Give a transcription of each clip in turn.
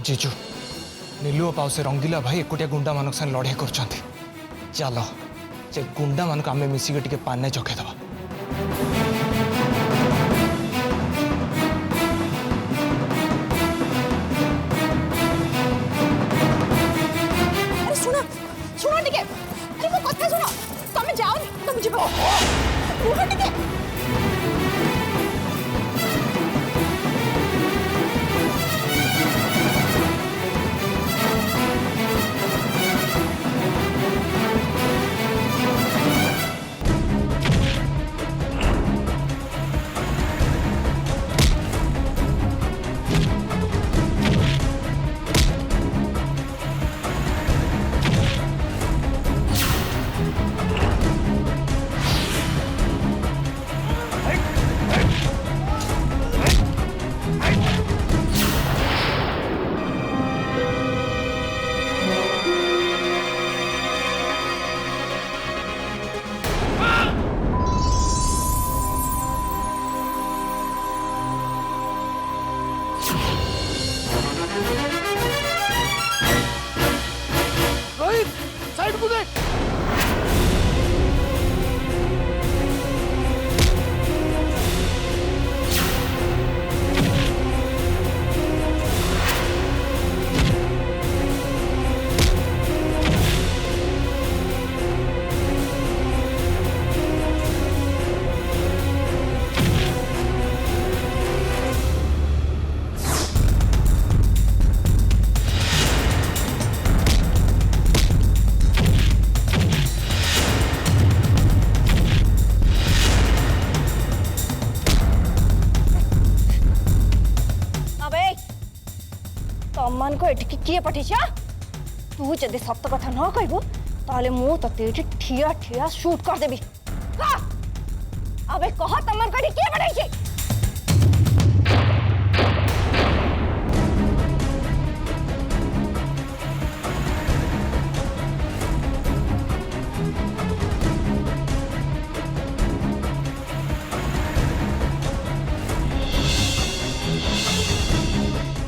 जीजू नीलू पाउ से रंगीला भाई एकुटिया गुंडा मान लड़ाई कर चल से गुंडा मान आम मिसिक टे पाने चखेदबा। शुण शुण टे अरे मो कथा शुण तुम जाओ तुम जीव टे साइड को देख। तमन को एठिकी किए पठेछ तू जदि सत कथा न कहबू ताले मु तते एठी ठिया ठिया शूट कर देबी। अबे कह तमन को एठी किए पठेछ?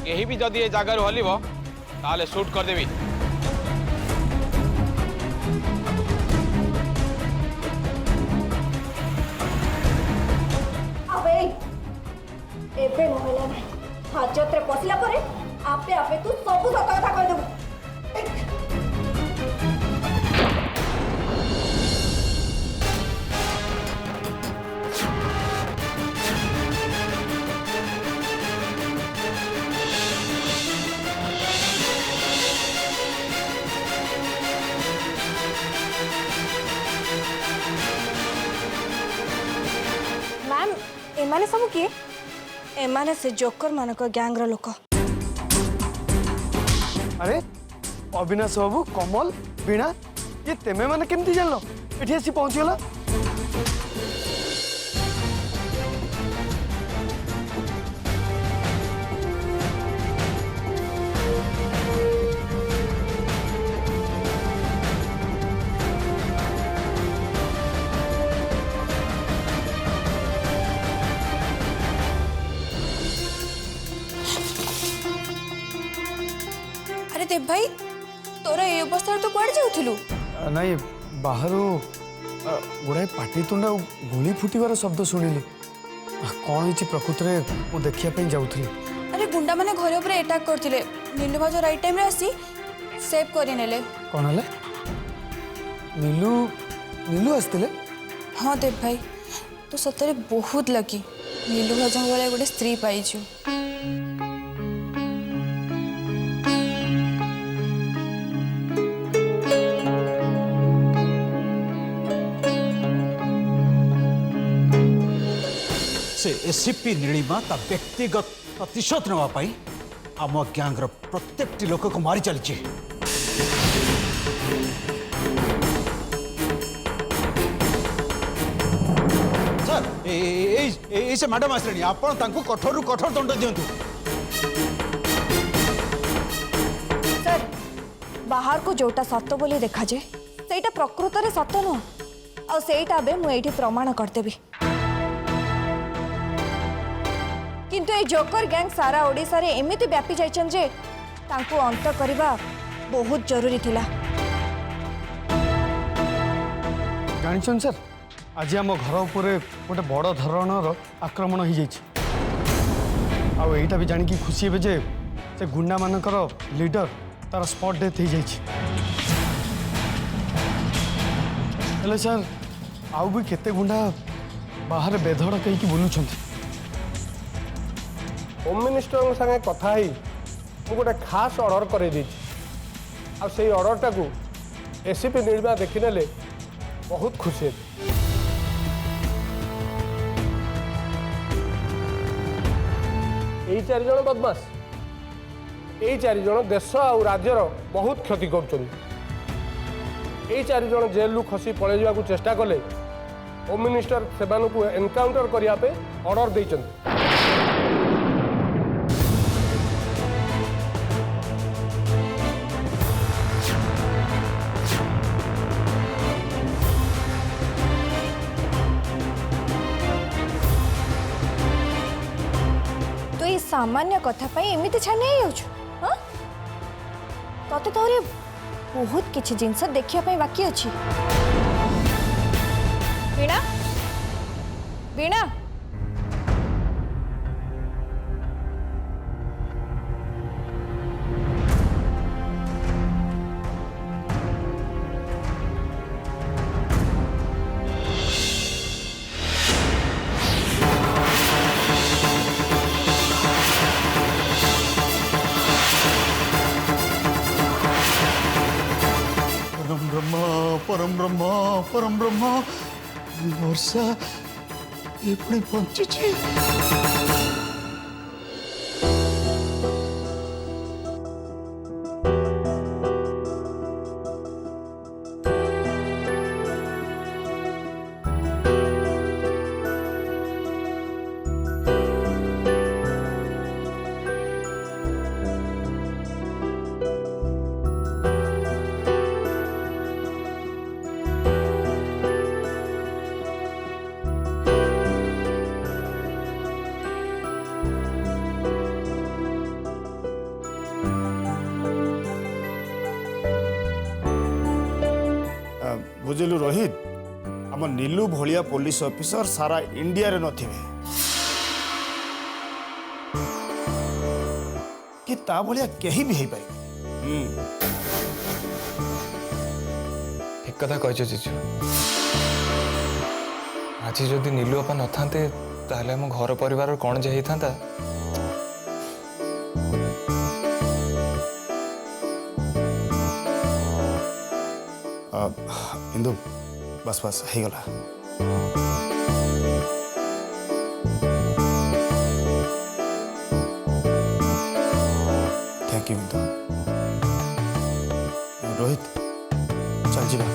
यही भी जदि ये जगार हलिब ताले शूट कर देवी। अबे एबे নহला नाही हाजत रे पसला परे आपे आपे तू सब सत कथा कह देबू। मैम एमाने सब किए? एमाने से जोकर मानक गैंग लोक। अरे अविनाश बाबू कमल वीणा ये तेमे माने केमती जानलो एठी आसी पहुंचीगला? अरे देव भाई तोरा ये अवस्था तो कौन जाऊलु? नहीं बाहर गुड़ाए पाटितुंडा गुली फुटबार शब्द शुणिली कौन होती प्रकृत में देखा जाऊली। अरे गुंडा माने घर ऊपर अटैक करथिले नीलू भाज राइट टाइम रे आसी सेव करि नेले। कौन है नीलू नीलू आसते? हाँ देव भाई तो सतरे बहुत लकी नीलू भाज वाले गोटे स्त्री पाइछु। से एसीपी नीलिमा ता व्यक्तिगत प्रतिशोध नापी आम गैंग्र प्रत्येक लोक को मारी चली। सर से मैडम आसले आपण कठोर कठोर दंड दिंतु। सर बाहर को जोटा सत बोली देखा जाए सेटा प्रकृत रे सत नुह आ सेटा बे मु एठी प्रमाण करदेबी। किंतु ए जोकर गैंग सारा ओडिसा रे एमिति व्यापी जाइछन जे तांको अंत करवा बहुत जरूरी थिला। जानिछन सर आज आम घर उपरे गोटे बड़ धरणर आक्रमण हो जाइए आउ एटा भी जानिकी खुशी हेबे जे से गुंडा मानकर लीडर तार स्पॉट डेथ हो जाइए। हेले सर आउ भी केते गुंडा बाहर बेधड़ कहीं बुलूछंती। होम मिनिस्टर संगे कथा ही मु गोटे खास ऑर्डर कर से ऑर्डर टाकू एसीपी नीलिमा देखिने बहुत खुशी है। यही 4 जन बदमाश यही 4 जन देश और राज्यर बहुत क्षति कर 4 जन जेल खसी पलि जावाक चेष्टा कले होम मिनिस्टर से एनकाउंटर करने ऑर्डर देइछन्ति। तो ये सामान्य कथा पाई एमिति छाने हाँ तते तो बहुत किछि जिनस देखिया पाई बाकी अछि। वीणा वीणा परम ब्रह्मा परम ब्रह्मा वर्षा ये पुणी बंची बुझलु रोहित आम नीलू भलिया पुलिस ऑफिसर सारा इंडिया रे नथिबे कि ता भलिया केही भी हेई पारे। एक कथा कह जीजू आज जदि नीलू अपा न थांते ताहले हम घर परिवार कौन जाई थांता। इंदु बस बस हे गला थैंक यू इंदु। रोहित चल जीवा।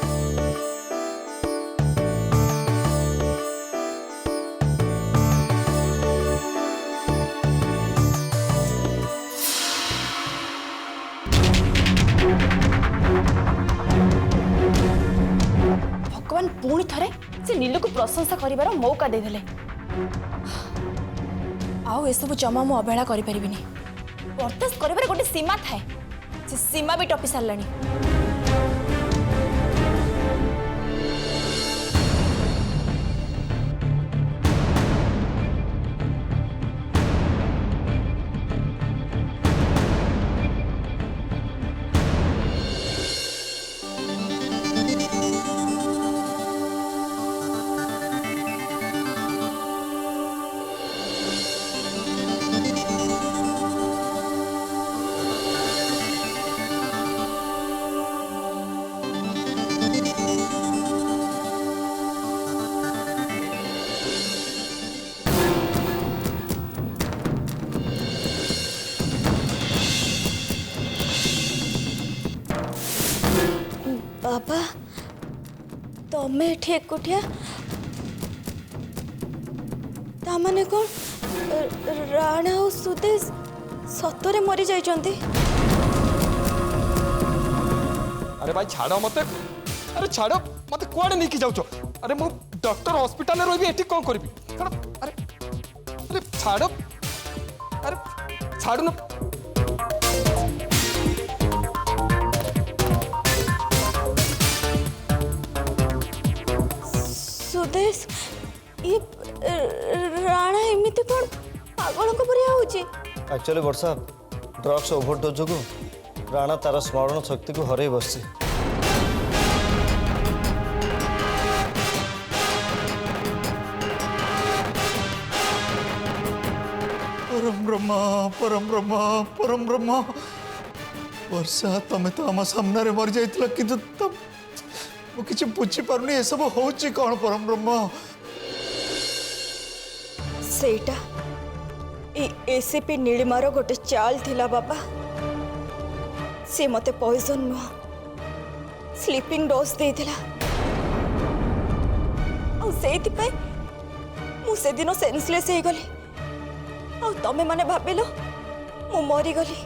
भगवान पुणी थरे से नीलू को प्रशंसा करिवार मौका देदेले। आउ एसबू जमा मु अवहेला करि परिबिनी। बर्दाश्त करिवार गोटे सीमा थाए से सीमा भी टपी सारलानी। बाबा तमे एठी एकुटिया तामाने कौन राणा और सुदेश सतरे मरी जाइचंती। अरे भाई छाड़ मत अरे छाड़ मत कुआड़े नहीं जाऊच। अरे मु डॉक्टर हॉस्पिटल में रही एठी कौन करी। अरे अरे छाड़ अरे छाड़ न ଏମିତି କ'ଣ ପାଗଳଙ୍କ ପରିଆ ହେଉଛି? ଆକ୍ଚୁଆଲି ବର୍ଷା ଡ୍ରଗ୍ସ ଓଭରଡୋଜ୍ ଯୋଗୁଁ ରାଣା ତାର ସ୍ମରଣ ଶକ୍ତିକୁ ହରେଇ ବସିଛି। परम ब्रह्मा वर्षा तमें तो आम सामने मरी जाइतिला किंतु मु किछि बुझी पारुनी ए सब होउची कोन परम ब्रह्म सेटा एसीपी नीलिमार गोटे चाल थिला बाबा। से मते पॉइजन नुह स्लीपिंग डोज देथिला और सेति पे मु से दिन सेंसलेस हे गली और तमे माने भाबिलो मु मरी गली।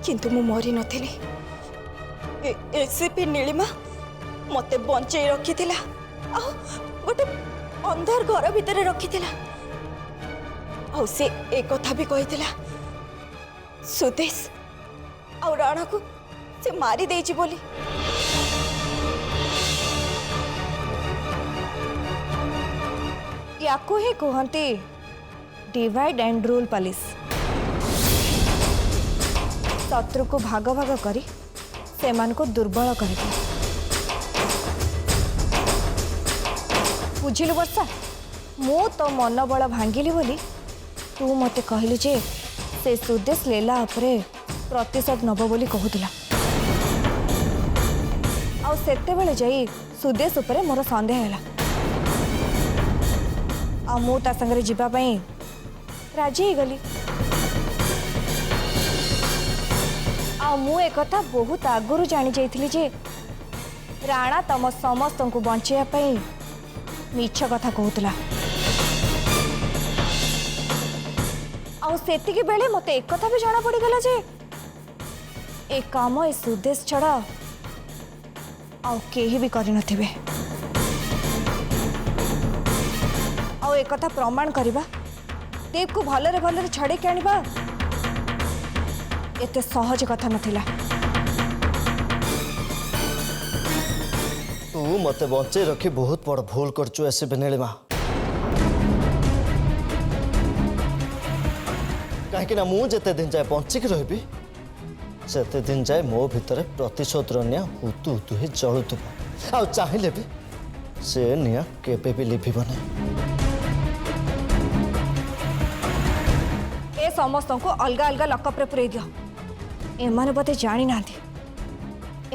किंतु मु मरी नथिली। एसीपी नीलिमा मते बंचई रखिथिला आ गोटे अंधार घर भितर रखिथिला आ से एक कथा भी कहिथिला सुदेश आ राणा को से मारी देछि बोली। याको ही कहते डिवाइड एंड रूल पॉलिस। शत्रु को भाग भाग करी सेमान को दुर्बल कर बुझिलु वर्षा मु तो मन बल भांगिली बोली तू मते कहलु जे से सुदेश लेला अपरे प्रतिशोध नब बोली कहूला आ सेते बेले जाई सुदेश उपरे मोर संदेह हैला आ मु ता संगरे जिबा पई राजी ही गली। आ मु एक कथा बहुत आगुरु जानी जाइथिली जे राणा तम समस्त को बंचिया पई मिछ कथा कहूतला आ सेतिके बेले मते एक कथा भी जाना पड़ी गला जे ए काम ए सुदेश छड़ा आ केही भी करि नथिबे। आ एक कथा प्रमाण करबा देव को भलरे भलरे छड़े के आनिबा एते सहज कथा नथिला। तू मते बंचे रखी बहुत बड़ भूल करचु एसीपी नीलिमा। कहीं मु जेते दिन जाए बंचिक रही सेते दिन जाए मो भितर प्रतिशोध निया उतु उतु ही जलुथुब आ चाहिए भी से निया केबे भी लिभिब नहीं। ए समस्त को अलग अलग लकअप रे पुरे दियो। एमाने बोते जानी नांती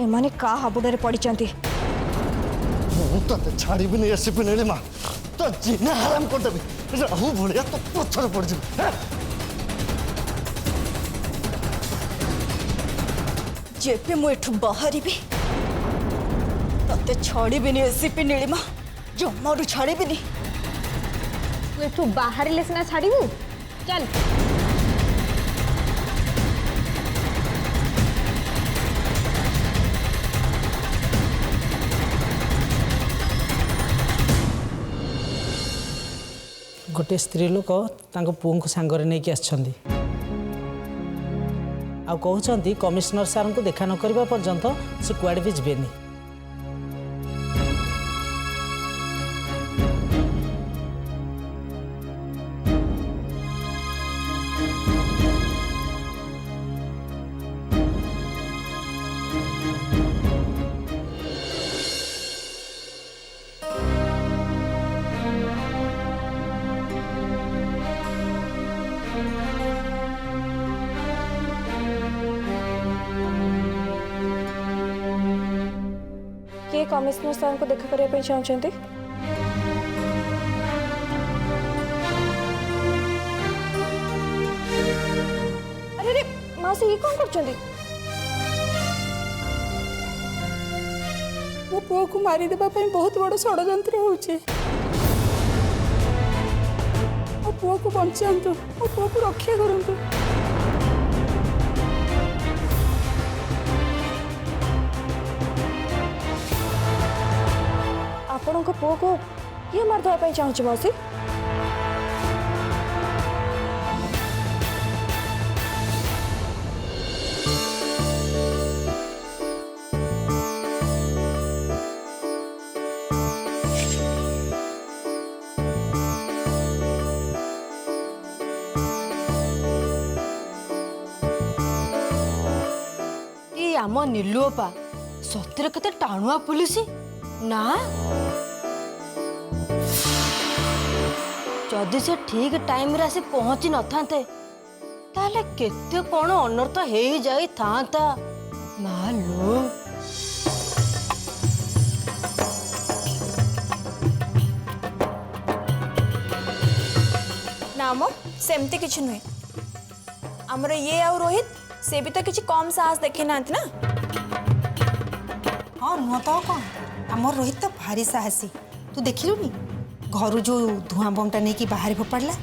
एमाने का हाबुडरे पड़िचंती। तो छाड़ी नहीं एसीपी नीलिमा तो जीना हराम कर देबी राहु भलिया तो पत्थर पड़ जिबे। जेपे मु एठु बाहरी भी तते छाड़ी भी नहीं एसीपी नीलिमा जमारू छाड़ी भी नहीं। तू एठू बाहर ले सिना छाड़ीबू चल। गोटे स्त्री लोक पुओं को सांगरे नहीं आछंदी आ कहते कमिश्नर सार को देखा न करबा पर्यंत से कुआडे भी जिबेनी। के कमिश्नर सर को देखा करने चाहते? अरे रे मासी ये कौन करछंदी? मो पुओ को मारी देबा पई बहुत बड़ षडयंत्र होउचे। मो पुओ को बंचांतु मो पुओ को रक्षा करंतु। आपण को पुओ को ये मार देबा पई चाहूछ मासी? आम नीलू अपा सतरे कते टाणुआ पुलिस ना जदि से ठीक टाइम रे आसी पहुंची न थांते ताले केते कोन अनर्थ हे जाई थांता मालो नाम सेमती किछि नुहे हमर ये आ रोहित से भी तो किछि कम साहस देखि नांत ना। हाँ नुह तो कौन आमर रोहित तो भारी साहसी तू देखिलुनी घर जो धुआं बमटा नहीं कि बाहर फोपाड़ा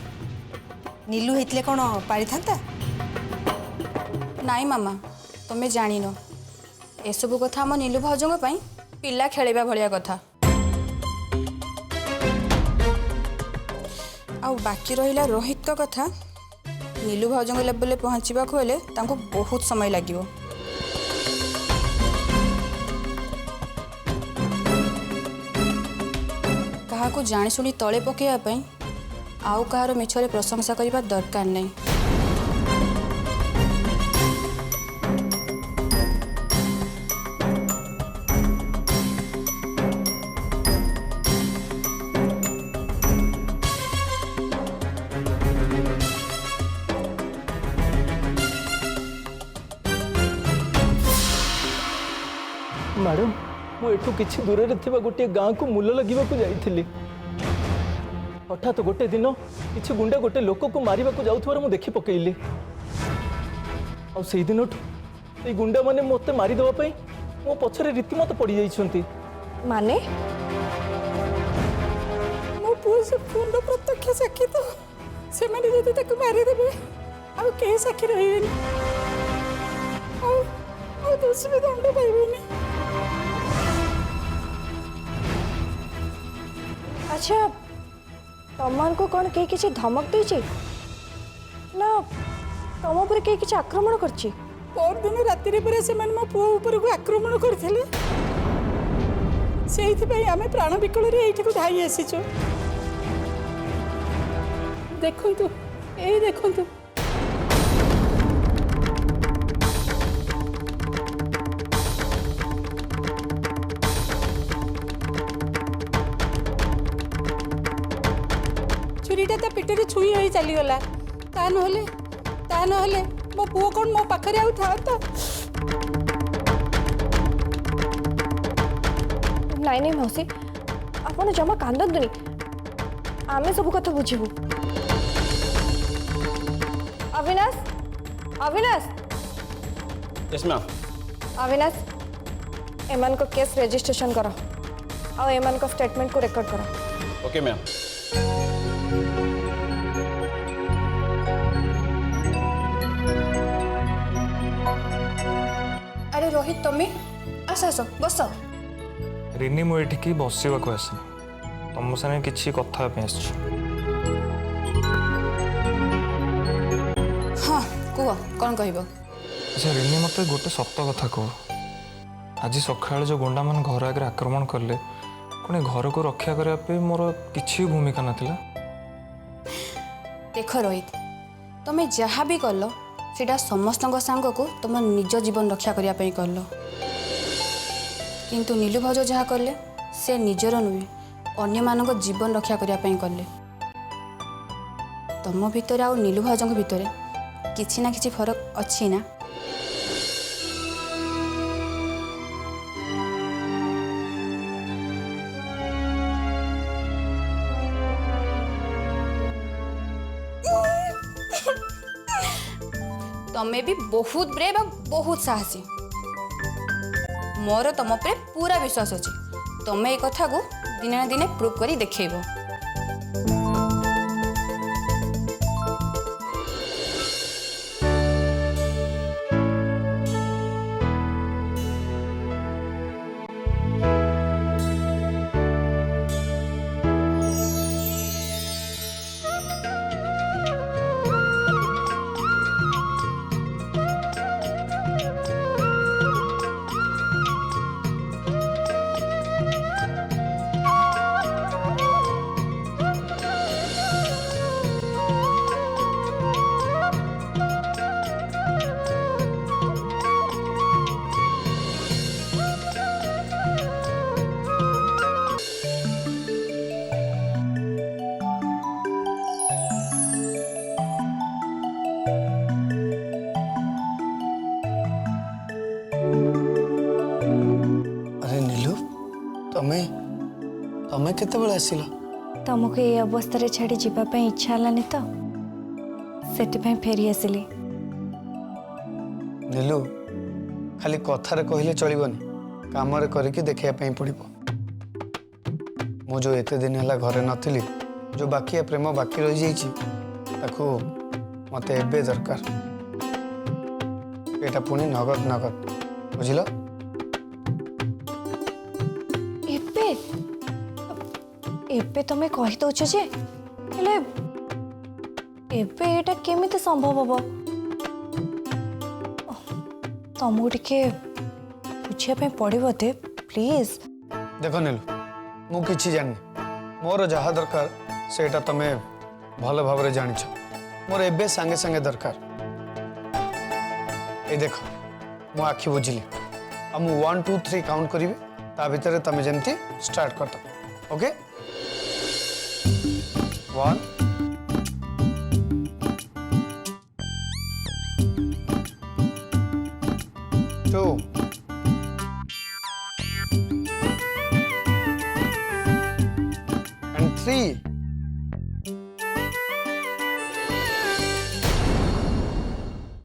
नीलू होते कौन पारि था नाई मामा तुम्हें जान एसबू कथा आम नीलू भाउजों पिला खेलवा भलिया कथा आ बाकी रहा रोहित का कथा नीलू भाउजों लेवल पहुँचा हेले बहुत समय लगे क्या जाणी शुणी तले पकड़ापी आउ कहार मिछरे प्रशंसा करने दरकार नहीं। मैडम मुझे किसी दूर गोटे गाँव को मूल लगे जाइली हठात गोटे दिन किसी गुंडा गोटे लोक को मारे जाऊे देखी पकईली आई दिन गुंडा मैंने मत मारिदेवाई मो पछरे रीतिमत पड़ जाइछंती माने मो पुओ से फोन प्रत्यक्ष साक्षी तो से माने जदि ताको मारि देबे आ के साक्षी रहिबेनी आ दोष भी दंड पाइबेनी। अच्छा तमन को कौन कहीं किसी धमक देछि ना तम ऊपर कहीं किसी आक्रमण करछि पर दिन राति रे परे से मन मो पुओ ऊपर को आक्रमण करथिले सेहिथि पई आमे प्राण विकल रे एठी को धाई आसीचो देखंतु ए देखंतु छुरीटा ता पिटरे छुई होई चली गला ता नहले मो पुओ कोन मो पाखरे आउ था नाई नहीं मौसी आपन जमा कांदनी आमे सब कथा बुझीबू। Avinash Avinash yes ma'am. अविनाश एमान को केस रजिस्ट्रेशन करो और एमान को स्टेटमेंट को रिकॉर्ड करो। Okay ma'am. अरे रोहित तुम्हें आस आस बस रिनी मुझे बसवाक आस तुम सागे किसी कथा हाँ कह कौन कह। अच्छा रिनी मत गोटे सत कथा कह आज सकाल जो गुंडा मान घर आगे आक्रमण कले पुणी घर को रक्षा करने मोर किसी भूमिका नाथिला। देख रोहित तुम्हें जहाँ भी कल सीटा समस्त सांग को तुम निज जीवन रक्षा करने कल किंतु नीलू भाउज जहाँ कले से निजर नुहे अन्य मानक जीवन रक्षा करने कले तुम भितर आ नीलू भाउज भितर किसी ना किसी फरक अच्छी ना। तमें भी बहुत ब्रेव और बहुत साहसी मोर तुम पे पूरा विश्वास अच्छी तुम्हें एक कथा को दिने ना दिने प्रूव करी देखेब। तमें तमें केतेबेले आसिल तुमको ये अवस्था छाड़ी जावाई इच्छा हलानी तो से फेरी आसिली। नीलू खाली कथार कहले चलबनी काम करके देखिया पड़ो। मु जो एते दिन है घरे नथिली जो बाकी प्रेम बाकी रही जाइछि ताकू मते एबे दरकार एटा पुणी नगद नगद बुझिल। एबे एबे तमे कहि दउछ जे हेले एबे एटा केमिति संभव हबो तुमको टिके बुझिया पे पड़िबो ते प्लीज। देखो नीलू मु किछि जानि मोर जहा दरकार सेटा तमे भल भाव जानिछ मोर एबे संगे संगे दरकार। ए देखो मु आखि बुझिली आ मु 1 2 3 काउंट करी ता भीतर तमे जेमती स्टार्ट कर दो। ओके 1 2